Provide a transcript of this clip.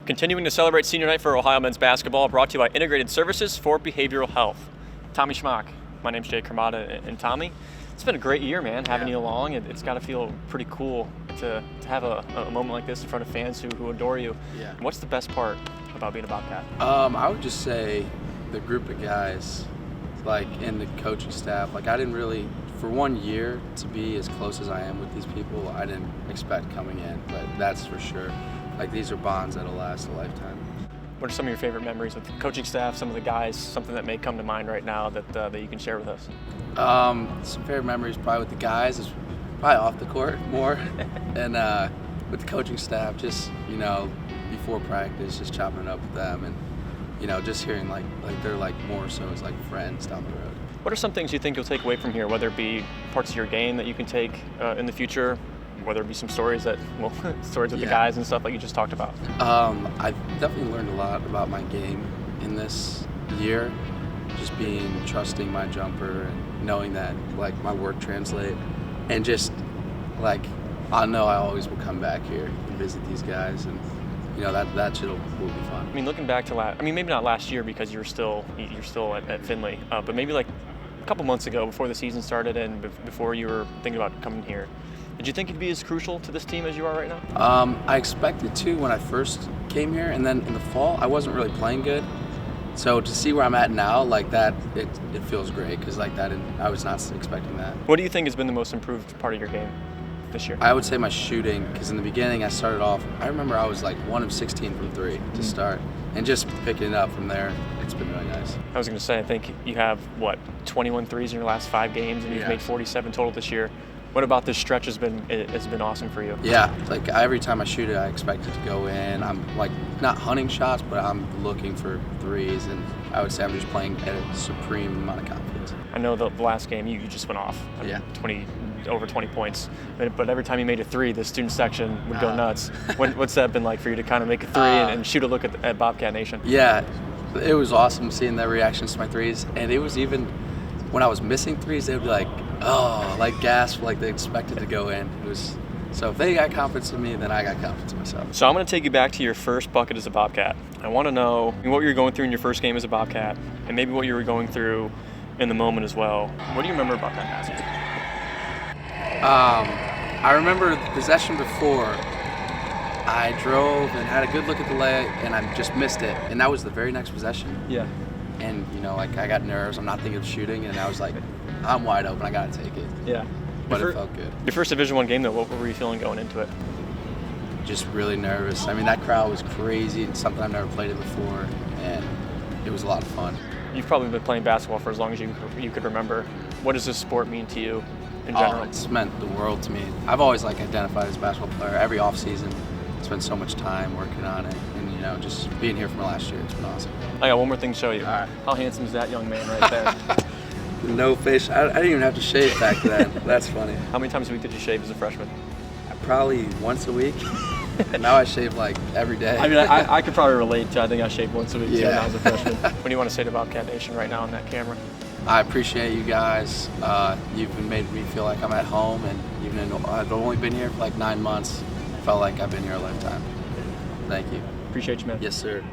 Continuing to celebrate senior night for Ohio men's basketball, brought to you by Integrated Services for Behavioral Health. Tommy Schmock. My name's Jay Kermata, and Tommy, it's been a great year, man, having you along. It's got to feel pretty cool to have a moment like this in front of fans who adore you. Yeah. What's the best part about being a Bobcat? I would just say the group of guys, like, and the coaching staff. Like, I didn't really, for 1 year, to be as close as I am with these people, I didn't expect coming in, but that's for sure. Like, these are bonds that'll last a lifetime. What are some of your favorite memories with the coaching staff, some of the guys, something that may come to mind right now that you can share with us? Some favorite memories probably with the guys is probably off the court more, and with the coaching staff, just, before practice, just chopping it up with them, and just hearing like they're like more so as like friends down the road. What are some things you think you'll take away from here, whether it be parts of your game that you can take in the future, whether it be some stories stories with the guys and stuff like you just talked about? I definitely learned a lot about my game in this year, just trusting my jumper and knowing that like my work translate, and just like I know I always will come back here and visit these guys, and that shit will be fun. I mean, looking back to maybe not last year because you're still at Finley, but maybe like a couple months ago before the season started and before you were thinking about coming here. Did you think you'd be as crucial to this team as you are right now? I expected to when I first came here, and then in the fall I wasn't really playing good. So to see where I'm at now, like that, it feels great because like that, I was not expecting that. What do you think has been the most improved part of your game this year? I would say my shooting, because in the beginning I started off, I remember I was like 1 of 16 from 3 to start, and just picking it up from there, it's been really nice. I was going to say, I think you have, 21 threes in your last 5 games, and you've made 47 total this year. What about this stretch has been awesome for you? Yeah, like every time I shoot it, I expect it to go in. I'm like not hunting shots, but I'm looking for threes, and I would say I'm just playing at a supreme amount of confidence. I know the last game you just went off. Over 20 points. But every time you made a 3, the student section would go nuts. What's that been like for you to kind of make a 3 and shoot a look at Bobcat Nation? Yeah, it was awesome seeing their reactions to my 3s, and it was even when I was missing 3s, they would be like, oh, like gasp, like they expected to go in. It was, so if they got confidence in me, then I got confidence in myself. So I'm going to take you back to your first bucket as a Bobcat. I want to know what you were going through in your first game as a Bobcat, and maybe what you were going through in the moment as well. What do you remember about that passage? I remember the possession before, I drove and had a good look at the leg, and I just missed it. And that was the very next possession. Yeah. And, like I got nerves. I'm not thinking of shooting, and I was like, I'm wide open. I got to take it. Yeah. But it felt good. Your first Division I game, though, what were you feeling going into it? Just really nervous. I mean, that crowd was crazy. It's something I've never played in before, and it was a lot of fun. You've probably been playing basketball for as long as you could remember. What does this sport mean to you in general? It's meant the world to me. I've always identified as a basketball player. Every offseason, spent so much time working on it, and just being here from last year, it's been awesome. I got one more thing to show you. All right. How handsome is that young man right there? No face. I didn't even have to shave back then. That's funny. How many times a week did you shave as a freshman? Probably once a week. And now I shave like every day. I mean, I could probably relate to. I think I shaved once a week too when I was a freshman. What do you want to say to Bobcat Nation right now on that camera? I appreciate you guys. You've made me feel like I'm at home, and even though I've only been here for like 9 months, I felt like I've been here a lifetime. Thank you. Appreciate you, man. Yes, sir.